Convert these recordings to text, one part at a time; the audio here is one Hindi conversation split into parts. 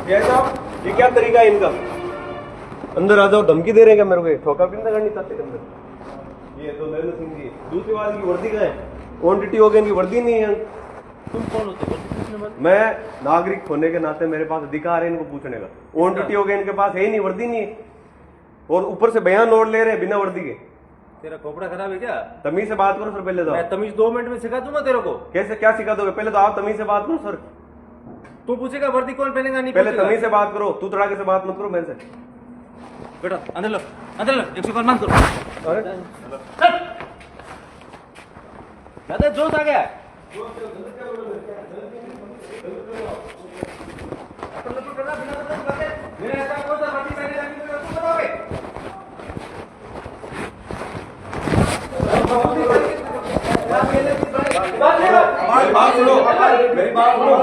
साहब ये क्या तरीका है इनका? अंदर आ जाओ, धमकी दे रहे हैं क्या मेरे को? ठोका भी नहीं करनी चाहते अंदर। ये तो नरेंद्र सिंह जी। दूसरी बात की वर्दी कहाँ है? क्वांटिटी हो गई, इनकी वर्दी नहीं है। तुम कौन होते हो? मैं नागरिक होने के नाते मेरे पास अधिकार है इनको पूछने का। क्वांटिटी हो गई इनके पास, है ही नहीं, वर्दी नहीं है, और ऊपर से बयान नोट ले रहे हैं बिना वर्दी के। तेरा खोपड़ा खराब है क्या? तमीज से बात करो सर, पहले तो। मैं तमीज 2 मिनट में सिखा दूंगा तेरे को। कैसे, क्या सिखा दोगे? पहले तो आप तमीज से बात करो सर। तू पूछेगा वर्दी कौन पहनेगा, नहीं पहले पूछेगा। तमीज से बात करो, तू तड़ाके से बात मत करो मेरे से। बेटा अंदर लो, अंदर लो, 100 कॉल मांग करो। अरे ज्यादा जोश आ गया। बात सुनो, मेरी बात सुनो।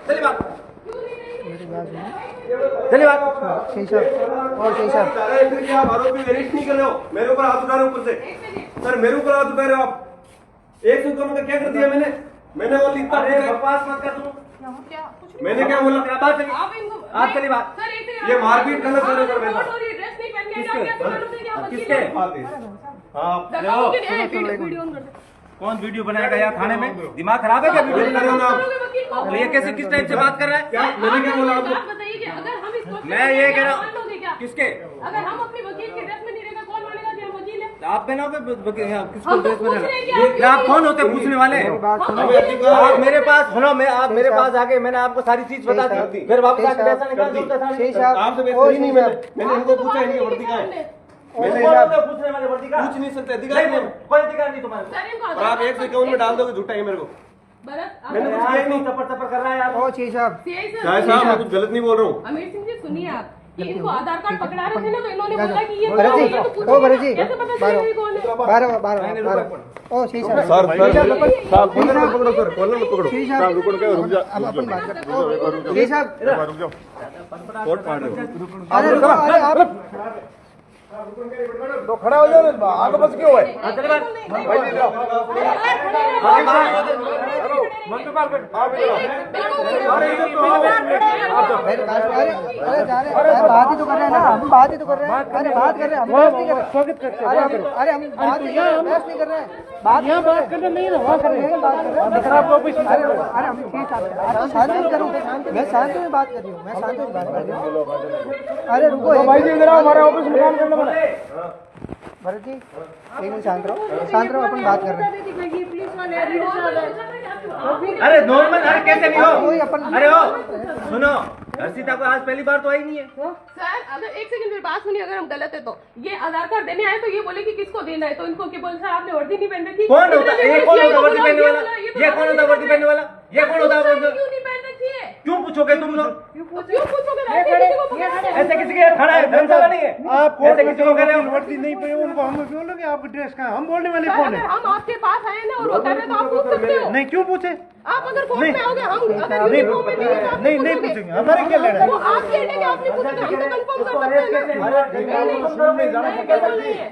चलिए बात, चलिए बात। सही साहब, और सही साहब, आप आरोपी अरेस्ट नहीं कर रहे हो, मेरे ऊपर हाथ उठा रहे हो ऊपर से। सर मेरे ऊपर हाथ उठा रहे हो आप। 100 करोड़ का क्या कर दिया मैंने वो लिखता अरे बकवास मत कर तू। मैंने क्या बोला? बात चली, आप चली बात। ये मारपीट गलत कर रहे हो सर मेरे साथ। किसके? हाँ कौन वीडियो बनाएगा यार थाने में? दिमाग खराब है क्या? वीडियो कर रहे हो ना आप? ये कैसे, किस टाइप से बात कर रहा है? क्या मैंने क्या बोला आपको? मैं ये कह रहा हूँ, किसके? अगर हम अपने वकील के ड्रेस में नहीं रहेगा, कौन मानेगा कि हम वकील हैं? आप पहनाओगे किसको हम तो ड्रेस में पूछ रहना? रहे हैं कि ये आप कौन होते पूछने वाले? आप मेरे पास सुनो, मैं आप मेरे पास आके मैंने आपको सारी चीज बता दी, फिर वापस आके पैसा निकाल दो था। सही साहब, आपसे और बेहतरीन नहीं, सही मैंने इनको पूछा इनकी वर्दी कहाँ है? मैंने पूछने वाले वर्दी का पूछ नहीं सकते, अधिकार नहीं है। कोई अधिकार नहीं तुम्हारे। सर, इनको और आप 151 में डाल दोगे, झूठा है मेरे को। भरत, मैंने कुछ आप- किया ही नहीं। चप्पर चप्पर कर रहा है आप। और सही साहब, सीआई सर, चाहे साहब मैं कुछ गलत नहीं बोल रहा हूँ। अमीर सिंह जी सुनिए आप, कि इनको आधार कार्ड पकड़ा रहे थे ना, तो इन्होंने बोला कि ये भरत जी, ये तो पूछो ओ भरत जी, कैसे पता चलेगा ये कौन है? 12 ओ सही साहब, सर सही साहब, अपन- साहब कॉलर मत पकड़ो सर, कॉलर मत पकड़ो। सही साहब, रुको क्या, रुक जा, अब अपन बात करते हैं। रुक सही साहब, जाओ। कोर्ट फाड़ रहे हो। अरे रुको, अरे आप तो खड़ा हो जाओ ना, आगे बस क्यों है? चले बात। अरे जा रहे हैं, बात ही तो कर रहे हैं ना, हम बात ही तो कर रहे हैं। अरे बात कर रहे हैं, हम बहस नहीं कर रहे। अरे हम बात ही कर रहे हैं, बहस नहीं कर रहे हैं। बात करना नहीं है, वहाँ कर रहे हैं, बात कर रहे हैं। अरे हम ठीक है, शांति में करूँ, मैं शांति में बात कर रही हूँ, मैं शांति में बात कर रही हूँ। अरे रुको भाई जी, इधर आओ, हमारे ऑफिस में काम करना बना। भरत जी एक मिनट शांत रहो, अपन बात कर रहे हैं। अरे नॉर्मल, अरे कैसे नहीं वही हो? अपन- अरे हो सुनो, हर्षिता को आज पहली बार तो आई नहीं है। सर अगर एक सेकंड मेरी बात सुनिए, अगर हम गलत है तो ये आधार कार्ड देने आए तो ये बोले कि किसको देना है, तो इनको क्या बोल, सर आपने वर्दी नहीं पहन रखी। कौन होता इतने ये? कौन CI होता को वर्दी बुलाओ, पहनने वाला? तो ये कौन होता वर्दी पहनने वाला? ये कौन होता पूछा वर्दी? क्यों नहीं पहन रखी है? क्यों पूछोगे तुम लोग? क्यों पूछोगे? ऐसे किसी को पकड़ा है? ऐसे किसी के खड़ा है, धर्मशाला नहीं है। आप ऐसे किसी को कह रहे हो? वर्दी नहीं पहने, उनको हम बोलोगे आपका ड्रेस कहाँ है? हम बोलने वाले सर, कौन अगर है? हम आपके पास आए ना और वो कर रहे हैं तो आप पूछ सकते हो। नहीं, क्यों पूछे? आप अगर कोर्ट में आओगे, हम अगर नहीं, यूनिफॉर्म में नहीं है, तो आप नहीं पूछोगे। पूछेंगे, हमारे क्या लेना वो है? आपके हेड है कि आपने पूछा, हम तो कंफर्म कर सकते हैं ना। ऐसा नहीं है,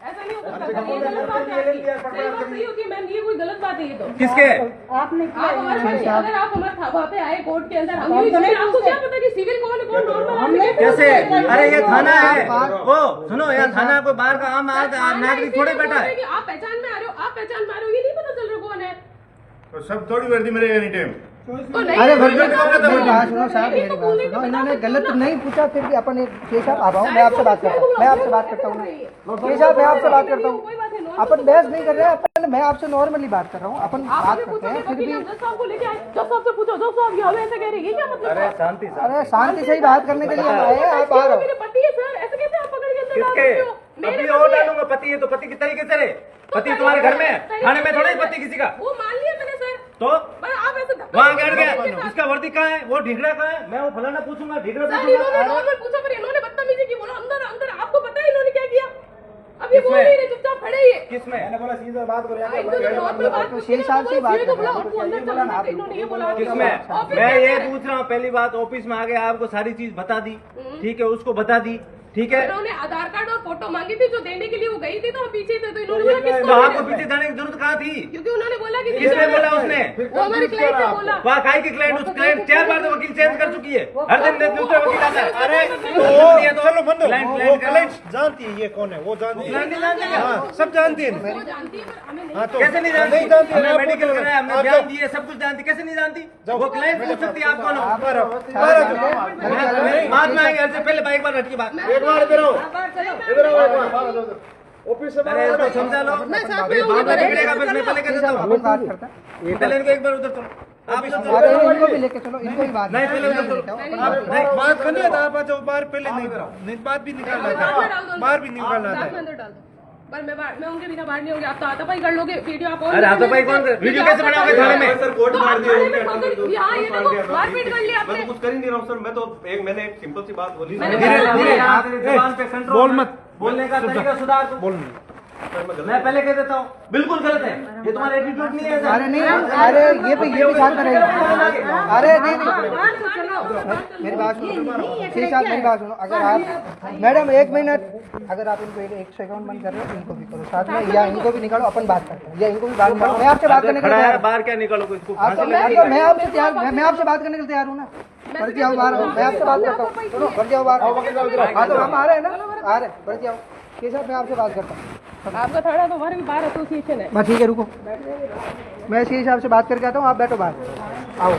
ऐसा नहीं हो सकता। ये गलत बात है आपकी। सही बात सही होती है मैम, ये कोई गलत बात है ये तो। किसके? आपने आप हमारे अगर आप हमारे वहाँ पे आए कोर्ट के अंदर, हम यूँ आपको क्या पता कि सिविल कौन है कौन नॉर्मल? कैसे? अरे ये थाना है। ओ सुनो, यह थाना कोई बाहर का आम नागरिक थोड़े बैठा है। आप पहचान में आ रहे हो, आप पहचान में आ रहे हो, ये नहीं पता चल रहा कौन है। तो सब थोड़ी वर्दी मेरे एनी टाइम। तो नहीं, अरे भरत जी, नहीं, मेरी बात सुनो साहब, मेरी बात सुनो। इन्होंने गलत नहीं पूछा, फिर भी अपन एक केस साहब आ मैं आपसे बात करता हूँ, मैं आपसे बात करता हूँ। केस साहब मैं आपसे बात करता हूँ, अपन बहस नहीं कर रहे हैं, अपन मैं आपसे नॉर्मली बात कर रहा हूँ, अपन बात करते हैं। फिर भी जज साहब को लेके आए, जज साहब से पूछो, जज साहब यहाँ ऐसे कह रहे हैं, ये क्या मतलब? अरे शांति से। अरे शांति से ही बात करने के लिए हम आए हैं, आप आ रहे हो। मेरे पति है सर, ऐसे कैसे आप पकड़ के अंदर डाल किसके? सकते हो? मेरे अभी पति और है। डालूंगा। पति है तो पति की तरीके से रहे। पति तुम्हारे घर में है, थाने में थोड़ा ही पति किसी का। वो मान लिया मैंने सर, तो पर आप ऐसे धक्का वहाँ नहीं गड़ कर सकते गया, सर। इसका वर्दी कहाँ है? वो ढिगरा कहाँ है? मैं वो फलाना पूछूंगा, ढिगरा सर इन्होंने पूछूंगा। नॉर्मल पूछा, पर इन्होंने बदतमीजी की, बोला अंदर अंदर। आपको पता है इन्होंने क्या किया? अब ये बोल किसमें? नहीं रहे, चुपचाप खड़े ही है। किसमें? नॉर्मल बात तो शेर साहब से ही बात को कर बुलाओ, रहे उनको अंदर चलने दो। इन्होंने ये बोला किसमें? ऑफिस मैं में ये है। पूछ रहा हूँ, पहली बात ऑफिस में आ गए, आपको सारी चीज बता दी, ठीक है, उसको बता दी, ठीक है। उन्होंने आधार कार्ड और फोटो मांगी थी, जो देने के लिए वो गई थी, तो हम पीछे थे, तो इन्होंने बोला किसको तो आपको देने? पीछे जाने की जरूरत कहाँ थी? क्योंकि उन्होंने बोला कि किसने बोला उसने? वो हमारे क्लाइंट ने बोला। वहाँ खाई की क्लाइंट, उस क्लाइंट 4 बार तो वकील चेंज कर चुकी है, हर दिन दूसरा वकील आता है। अरे तो चलो बंदो, क्लाइंट वो क्लाइंट जानती है ये कौन है, वो जानती है, क्लाइंट नहीं जानती क्या? हाँ सब जानती है। वो जानती है, पर हमें नहीं। हाँ तो कैसे नहीं जानती? नहीं जानती, हमने आपको मेडिकल तो- कराया, हमने आप बयान जाओ। दिए, सब कुछ जानती, कैसे नहीं जानती? जाओ। वो क्लाइंट पूछ सकती है आप कौन हो? मेरे बाद में आएंगे, ऐसे पहले बाइक बार हटकी बात। एक बार इधर आओ, इधर आओ एक बार, ऑफिस से अरे इसको समझा लो, मैं साथ में बाद में आऊंगी, निकलेगा, बस मैं पहले कह देता हूँ। अपन बात करता है। पहले इनको एक बार उधर चलो, आप इधर चलो। अरे इनको भी लेके चलो, इनको भी बात नहीं, पहले उधर चलो। नहीं बात करनी है तो आप आ जाओ बाहर, पहले नहीं बात भी निकालना था, बाहर भी निकालना साथ में था। अंदर डाल दो। पर मैं उनके बिना बाहर नहीं होगी। आप तो हाथापाई कर लोगे, वीडियो आप अरे हाथापाई कौन कर- वीडियो कैसे बनाओगे थाने में? सर कोर्ट मार दिया, थाने उनके में हाथों में ठोकर- यहाँ ये मार देखो, दिया, मारपीट कर लिया मैं तो आपने। कुछ कर ही नहीं रहा हूँ सर, मैं तो मैंने एक सिंपल सी बात बोली। मैंने धीरे कहा- धीरे यहाँ से जुबान पे कंट्रोल, बोल मत। बोलने का तरीका सुधार दो। बोल सर, मैं गलत मैं पहले कह देता हूँ, बिल्कुल गलत है, ये तुम्हारा एटीट्यूड नहीं है सर। अरे नहीं, अरे ये भी साथ करेगा। अरे नहीं नहीं, बाहर तो चलो। मेरी बात सुनो, श्री साहब मेरी बात सुनो। अगर आप मैडम 1 मिनट, अगर आप इनको 1 सेकंड बंद कर रहे हो, इनको भी करो साथ में, या इनको भी निकालो, अपन बात करते हैं, या इनको भी बात करो। मैं आपसे बात करने के लिए खड़ा है, तैयार हूँ। बाहर क्या निकालोगे इसको? आप तो मैं आपसे तैयार, मैं आपसे बात करने के लिए तैयार हूँ ना। बढ़ जाओ बाहर, मैं आपसे बात करता हूँ। सुनो, बढ़ जाओ बाहर। हाँ तो हम आ रहे हैं ना, आ रहे हैं, बढ़ जाओ। श्री साहब मैं आपसे बात करता हूँ। आपका थाना तो हमारे भी बार एसोसिएशन है। बस ठीक है, रुको, मैं श्री साहब से बात करके आता हूँ, आप बैठो बाहर, आओ।